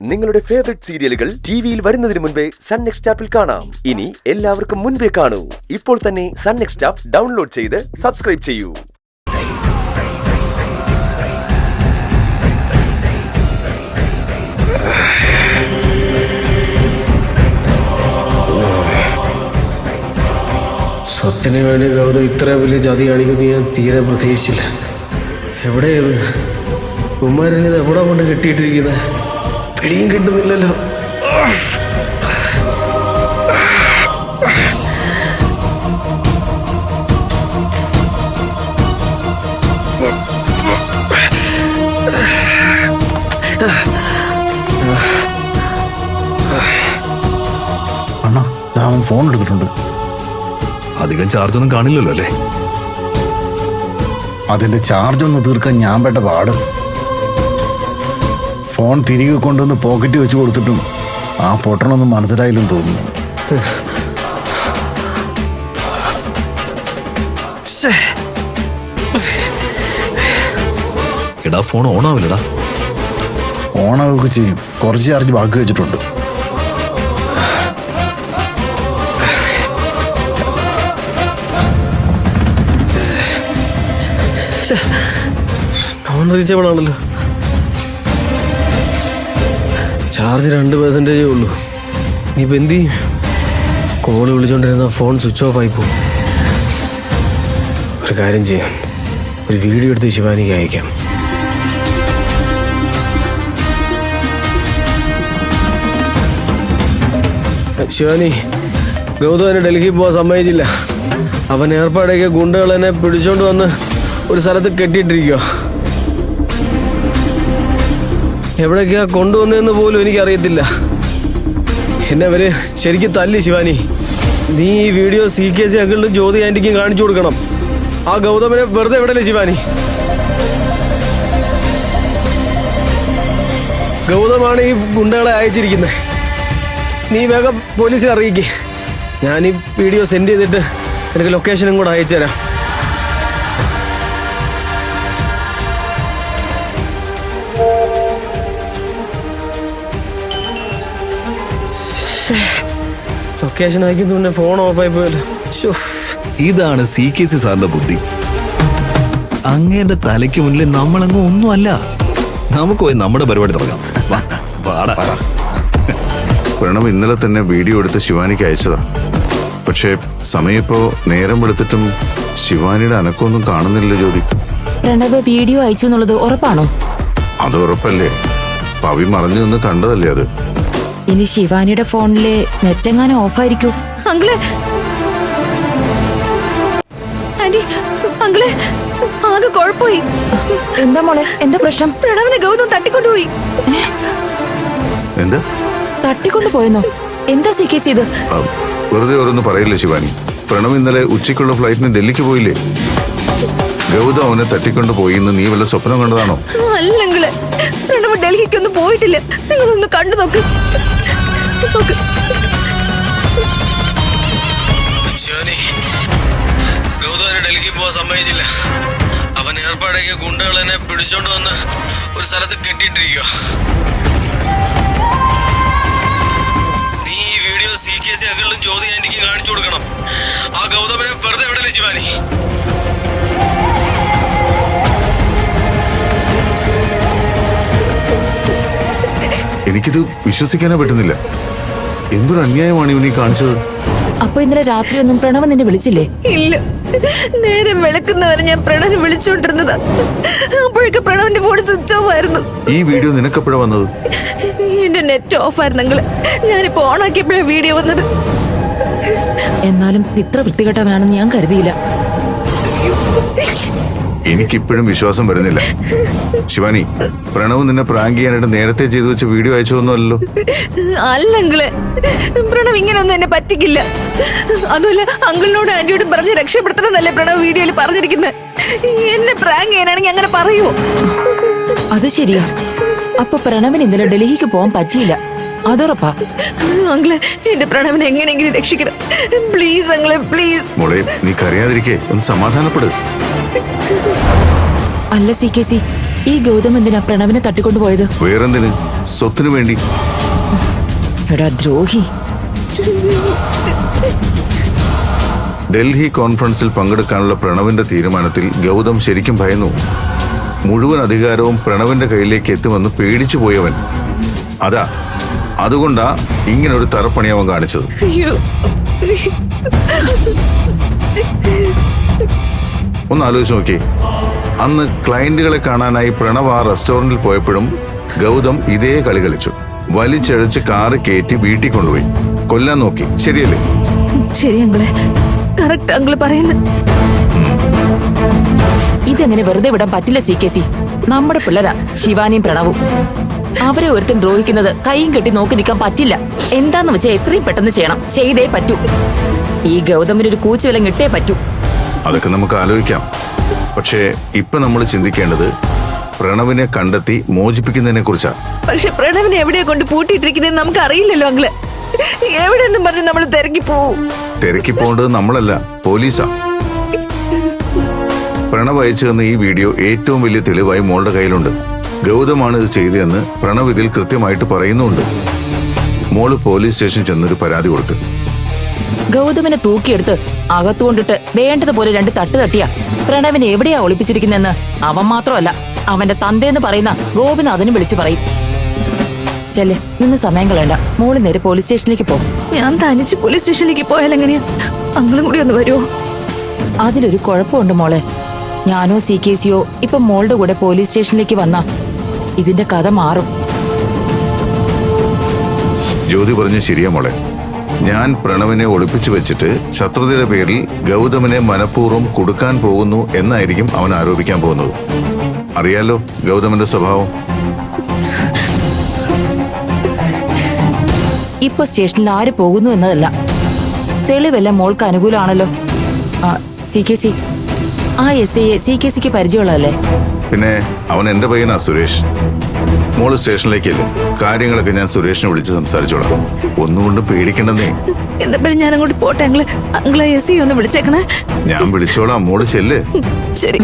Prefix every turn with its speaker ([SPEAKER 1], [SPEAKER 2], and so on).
[SPEAKER 1] നിങ്ങളുടെ ഫേവറേറ്റ് സീരിയലുകൾ ടിവിയിൽ വരുന്നതിന് മുൻപേ സൺ നെക്സ്റ്റ് ആപ്പിൽ കാണാം. ഇനി എല്ലാവർക്കും മുൻപേ കാണൂ. ഇപ്പോൾ തന്നെ സൺ നെക്സ്റ്റ് ആപ്പ് ഡൗൺലോഡ് ചെയ്ത് സബ്സ്ക്രൈബ് ചെയ്യൂ.
[SPEAKER 2] സ്വത്തിന് വേണ്ടി ഗൗതം ഇത്ര വലിയ ചതി കാണിക്കുന്നത് ഞാൻ തീരെ പ്രതീക്ഷിച്ചില്ല. എവിടെയത് ഉമ്മാരിത് എവിടെ കൊണ്ട് കെട്ടിയിട്ടിരിക്കുന്നത്? പിടിയും കിട്ടുന്നില്ലല്ലോ.
[SPEAKER 3] അണ്ണാ, അവൻ ഫോൺ എടുത്തിട്ടുണ്ട്.
[SPEAKER 4] അധികം ചാർജൊന്നും കാണില്ലല്ലോ അല്ലേ?
[SPEAKER 3] അതിന്റെ ചാർജ് ഒന്ന് തീർക്കാൻ ഞാൻ പെട്ട പാട്. ഫോൺ തിരികെ കൊണ്ടുവന്ന് പോക്കറ്റ് വെച്ച് കൊടുത്തിട്ടും ആ പൊട്ടണൊന്നും മനസ്സിലായില്ലെന്ന് തോന്നുന്നു.
[SPEAKER 4] എടാ, ഫോൺ ഓൺ ആവില്ലടാ.
[SPEAKER 3] ഓണാവുകയൊക്കെ ചെയ്യും. കുറച്ച് ചാർജ് ബാക്കി വെച്ചിട്ടുണ്ട്.
[SPEAKER 2] നോൺ റീച്ചബിൾ ആണല്ലോ. ചാർജ് 2% ഉള്ളൂ. ഇനിയിപ്പോൾ എന്ത് ചെയ്യും? കോള് വിളിച്ചോണ്ടിരുന്ന ഫോൺ സ്വിച്ച് ഓഫ് ആയി പോകും. ഒരു കാര്യം ചെയ്യാം, ഒരു വീഡിയോ എടുത്ത് ശിവാനിക്ക് അയക്കാം. ശിവാനി, ഗൗതമനെ ഡൽഹിയിൽ പോകാൻ സമ്മതിച്ചില്ല. അവൻ ഏർപ്പാടേക്ക് ഗുണ്ടകൾ എന്നെ പിടിച്ചോണ്ട് വന്ന് ഒരു സ്ഥലത്ത് കെട്ടിയിട്ടിരിക്കുക. എവിടേക്കാ കൊണ്ടുവന്നതെന്ന് പോലും എനിക്കറിയത്തില്ല. എന്നെ അവര് ശരിക്കും തല്ലി. ശിവാനി, നീ ഈ വീഡിയോ CKC അങ്കിളിനും ജ്യോതി ആൻറ്റിക്കും കാണിച്ചു കൊടുക്കണം. ആ ഗൗതമനെ വെറുതെ വിടല്ലേ ശിവാനി. ഗൗതമാണ് ഈ ഗുണ്ടകളെ അയച്ചിരിക്കുന്നത്. നീ വേഗം പോലീസിനെ അറിയിക്കേ. ഞാൻ ഈ വീഡിയോ സെൻഡ് ചെയ്തിട്ട് എനിക്ക് ലൊക്കേഷനും കൂടെ അയച്ചു തരാം. ലൊക്കേഷൻ അയക്കുന്നു പിന്നെ ഫോൺ ഓഫായി പോയല്ലോ.
[SPEAKER 4] ഇതാണ് CKC സാറിന്റെ ബുദ്ധി. അങ്ങേന്റെ തലയ്ക്ക് മുന്നിൽ നമ്മളങ്ങ് ഒന്നുമല്ല. നമുക്ക് പോയി നമ്മുടെ പരിപാടി തുടങ്ങാം.
[SPEAKER 5] പ്രണവ് ഇന്നലെ തന്നെ വീഡിയോ എടുത്ത് ശിവാനിക്ക് അയച്ചതാ. പക്ഷേ സമയം ഇപ്പോ നേരം വെളുത്തിട്ടും ശിവാനിയുടെ അനക്കൊന്നും കാണുന്നില്ല. ജ്യോതി,
[SPEAKER 6] പ്രണവ് വീഡിയോ അയച്ചു എന്നുള്ളത് ഉറപ്പാണോ?
[SPEAKER 5] അത് ഉറപ്പല്ലേ? പവി മറഞ്ഞു നിന്ന് കണ്ടതല്ലേ അത്.
[SPEAKER 6] ഇനി ശിവാനിയുടെ ഫോണിലെ നെറ്റ് എങ്ങാനും ഓഫായിരിക്കും.
[SPEAKER 7] അങ്കിളെ, ആന്റി, അങ്കിളെ, ആകെ കുഴപ്പമായി.
[SPEAKER 6] എന്താ മോളെ, എന്താ പ്രശ്നം?
[SPEAKER 7] പ്രണവിനെ ഗൗതം തട്ടിക്കൊണ്ടുപോയി.
[SPEAKER 5] എന്താ
[SPEAKER 6] തട്ടിക്കൊണ്ടുപോയെന്നോ? എന്താ CKC ഇത്?
[SPEAKER 5] വെറുതെ ഓരോന്ന് പറയില്ലേ ശിവാനി. പ്രണവ് ഇന്നലെ ഉച്ചയ്ക്കുള്ള ഫ്ലൈറ്റിന് ഡൽഹിക്ക് പോയില്ലേ? ഗൗതം അവനെ തട്ടിക്കൊണ്ട് പോയി എന്ന് നീ വല്ല സ്വപ്നം കണ്ടതാണോ?
[SPEAKER 7] അല്ലെങ്കില് പ്രണവ് ഡൽഹിക്കൊന്നും പോയിട്ടില്ല. നിങ്ങളൊന്ന് കണ്ടു നോക്ക്.
[SPEAKER 2] ശിവാനി, ഗൗതമനെ ഡൽഹിയിൽ പോകാൻ സമ്മതിച്ചില്ല. അവൻ ഏർപ്പാടേക്ക് ഗുണ്ടകൾ എന്നെ പിടിച്ചോണ്ട് വന്ന് ഒരു സ്ഥലത്ത് കെട്ടിയിട്ടിരിക്കുക. നീ ഈ വീഡിയോ CKC അങ്കിളിനും ജ്യോതി ആൻറ്റിക്കും കാണിച്ചു കൊടുക്കണം. ആ ഗൗതമനെ വെറുതെ വിടല്ലേ ശിവാനി.
[SPEAKER 5] എനിക്കിത് വിശ്വസിക്കാനേ പറ്റുന്നില്ല. എന്തൊരു അന്യായമാണ് ഇവനീ കാണിച്ചത്.
[SPEAKER 6] അപ്പൊ ഇന്നലെ രാത്രിയൊന്നും പ്രണവ് നിന്നെ വിളിച്ചില്ലേ?
[SPEAKER 7] ഇല്ല, നേരം വെളുക്കുന്നവരെ ഞാൻ പ്രണവിനെ വിളിച്ചോണ്ടിരുന്നതാ. അപ്പോഴേക്ക് പ്രണവിന്റെ ഫോൺ സ്വിച്ച് ഓഫ് ആയിരുന്നു.
[SPEAKER 5] ഈ വീഡിയോ നിനക്കെപ്പോഴാ വന്നത്?
[SPEAKER 7] എന്റെ നെറ്റ് ഓഫ് ആയിരുന്നു അങ്കിള്. ഞാനിപ്പോ ഓണാക്കിയപ്പോഴാണ് വീഡിയോ വന്നത്.
[SPEAKER 6] എന്നാലും ഇത്ര വൃത്തികെട്ടവനാണെന്ന് ഞാൻ കരുതിയില്ല.
[SPEAKER 5] എനിക്കിപ്പോഴും വിശ്വാസം വരുന്നില്ല. ശിവാനി, പ്രണവ് നിന്നെ പ്രാങ്ക് ചെയ്യാനായിട്ട് നേരത്തെ ചെയ്തു വെച്ച വീഡിയോ അയച്ചതൊന്നുമല്ലോ?
[SPEAKER 7] അല്ലങ്കിള്, പ്രണവ് ഇങ്ങനെയൊന്നും എന്നെ പറ്റിക്കില്ല. അതുമല്ല, അങ്കിളിനോട് ആന്റിയോടും പറഞ്ഞ് രക്ഷപ്പെടുത്തണമെന്നല്ലേ പ്രണവ് വീഡിയോയിൽ പറഞ്ഞിരിക്കുന്നത്. എന്നെ പ്രാങ്ക് ചെയ്യാനാണെങ്കിൽ അങ്ങനെ പറയുമോ?
[SPEAKER 6] അത് ശരിയാ. അപ്പൊ പ്രണവിന് ഇന്നലെ ഡൽഹിക്ക് പോകാൻ പറ്റിയില്ല, അതുറപ്പാ.
[SPEAKER 7] അങ്കിളെ, എന്റെ പ്രണവിനെ എങ്ങനെയെങ്കിലും രക്ഷിക്കണം. പ്ലീസ് അങ്കിളെ, പ്ലീസ്.
[SPEAKER 5] മോളെ, നീ കരയാതിരിക്കേ, ഒന്ന് സമാധാനപ്പെട്.
[SPEAKER 6] അല്ല CKC, ഈ ഗൗതം എന്തിനാ പ്രണവിനെ തട്ടിക്കൊണ്ടുപോയത്?
[SPEAKER 5] വേറെന്തിന്? സ്വത്തിനു വേണ്ടി.
[SPEAKER 6] എടാ ദ്രോഹി.
[SPEAKER 5] ഡൽഹി കോൺഫറൻസിൽ പങ്കെടുക്കാനുള്ള പ്രണവിന്റെ തീരുമാനത്തിൽ ഗൗതം ശരിക്കും ഭയന്നു. മുഴുവൻ അധികാരവും പ്രണവിന്റെ കയ്യിലേക്ക് എത്തുമെന്ന് പേടിച്ചു പോയവൻ. അതുകൊണ്ടാ ഇങ്ങനൊരു തറപ്പണി അവൻ കാണിച്ചത്. ഒന്ന് ആലോചിച്ച് നോക്കി. അന്ന് ക്ലയന്റുകളെ കാണാനായി പ്രണവ് ആ റെസ്റ്റോറന്റിൽ പോയപ്പോഴും ഗൗതം ഇതേ കളി കളിച്ചു. വലിച്ചഴച്ച് കാറ് കയറ്റി വീട്ടിൽ കൊണ്ടുപോയി കൊല്ലാൻ നോക്കി. ശരിയല്ലേ?
[SPEAKER 7] ശരി അങ്കിളെ, കറക്റ്റ് അങ്കിള് പറയുന്നു.
[SPEAKER 6] ഇതെങ്ങനെ വെറുതെ വിടാൻ പറ്റില്ല CKC. നമ്മുടെ പിള്ളേരാ ശിവാനിയും പ്രണവും. അവരെ ഒരുത്തൻ ദ്രോഹിക്കുന്നത് കൈയും കെട്ടി നോക്കി നിൽക്കാൻ പറ്റില്ല. എന്താന്ന് വെച്ചാൽ എത്രയും പെട്ടെന്ന് ചെയ്യണം. ചെയ്തേ പറ്റൂ. ഈ ഗൗതമിന് ഒരു കൂച്ചുവിലം കിട്ടേ പറ്റൂ.
[SPEAKER 5] അതൊക്കെ നമുക്ക് ആലോചിക്കാം. പക്ഷേ ഇപ്പൊ നമ്മൾ ചിന്തിക്കേണ്ടത് പ്രണവിനെ കണ്ടെത്തി മോചിപ്പിക്കുന്നതിനെ കുറിച്ചാ.
[SPEAKER 7] പക്ഷെ പ്രണവിനെ എവിടെയാ കൊണ്ട് പൂട്ടിയിട്ടിരിക്കുന്നത് നമുക്ക് അറിയില്ലല്ലോ അങ്കിള്. എവിടെയെന്നും പറഞ്ഞ് നമ്മൾ തിരക്കി പോവും.
[SPEAKER 5] തിരക്കി പോകേണ്ടത് നമ്മളല്ല, പോലീസാ. പ്രണവ് അയച്ചു തന്ന ഈ വീഡിയോ ഏറ്റവും വലിയ തെളിവായി മോളുടെ കയ്യിലുണ്ട്. ഗൗതമാണ് ഇത് ചെയ്തതെന്ന് പ്രണവ് ഇതിൽ കൃത്യമായിട്ട് പറയുന്നുണ്ട്. മോള് പോലീസ് സ്റ്റേഷൻ ചെന്നൊരു പരാതി കൊടുക്ക്.
[SPEAKER 6] ഗൗതമിനെ തൂക്കിയെടുത്ത് അകത്തുകൊണ്ടിട്ട് വേണ്ടതുപോലെ 2 തട്ട് തട്ടിയാ പ്രണവിനെ എവിടെയാ ഒളിപ്പിച്ചിരിക്കുന്നെന്ന് അവൻ മാത്രമല്ല അവന്റെ തന്തേന്ന് പറയുന്ന ഗോപിനാഥനും വിളിച്ചു പറയും. ചെല്ലെ, നിന്ന് സമയം കളയണ്ട. മോള് നേരെ പോലീസ് സ്റ്റേഷനിലേക്ക് പോകും.
[SPEAKER 7] ഞാൻ തനിച്ച് പോലീസ് സ്റ്റേഷനിലേക്ക് പോയാൽ എങ്ങനെയാ? അങ്ങളും കൂടി ഒന്ന് വരുമോ?
[SPEAKER 6] അതിലൊരു കുഴപ്പമുണ്ട് മോളെ. ഞാനോ CKCയോ ഇപ്പൊ മോളുടെ കൂടെ പോലീസ് സ്റ്റേഷനിലേക്ക് വന്നാ ഇതിന്റെ കഥ മാറും.
[SPEAKER 5] ജ്യോതി പറഞ്ഞു ശരിയാ മോളെ. ഞാൻ പ്രണവിനെ ഒളിപ്പിച്ചു വെച്ചിട്ട് ശത്രുതയുടെ പേരിൽ ഗൗതമിനെ മനഃപൂർവ്വം കൊടുക്കാൻ പോകുന്നു എന്നായിരിക്കും അവൻ ആരോപിക്കാൻ പോകുന്നത്. അറിയാലോ ഗൗതമിന്റെ സ്വഭാവം.
[SPEAKER 6] ഇപ്പൊ സ്റ്റേഷനിൽ ആര് പോകുന്നു എന്നതല്ല, തെളിവെല്ലാം മോൾക്ക് അനുകൂലമാണല്ലോ. CKC, ആ SIയെ CKCക്ക് പരിചയമുള്ളതല്ലേ?
[SPEAKER 5] പിന്നെ അവൻ എന്റെ പയ്യനാ സുരേഷ്. മോള് സ്റ്റേഷനിലേക്കല്ലേ, കാര്യങ്ങളൊക്കെ ഞാൻ സുരേഷിനെ വിളിച്ച് സംസാരിച്ചോളാം. ഒന്നുകൊണ്ട് പേടിക്കണ്ടെന്നേ.
[SPEAKER 7] എന്താ പേര്, ഞാൻ അങ്ങോട്ട് പോട്ടെ അങ്കിള്. അങ്കിളെ SI ഒന്ന് വിളിച്ചേക്കണേ.
[SPEAKER 5] ഞാൻ വിളിച്ചോളാം, മോള് ചെല്ല്.
[SPEAKER 7] ശരി.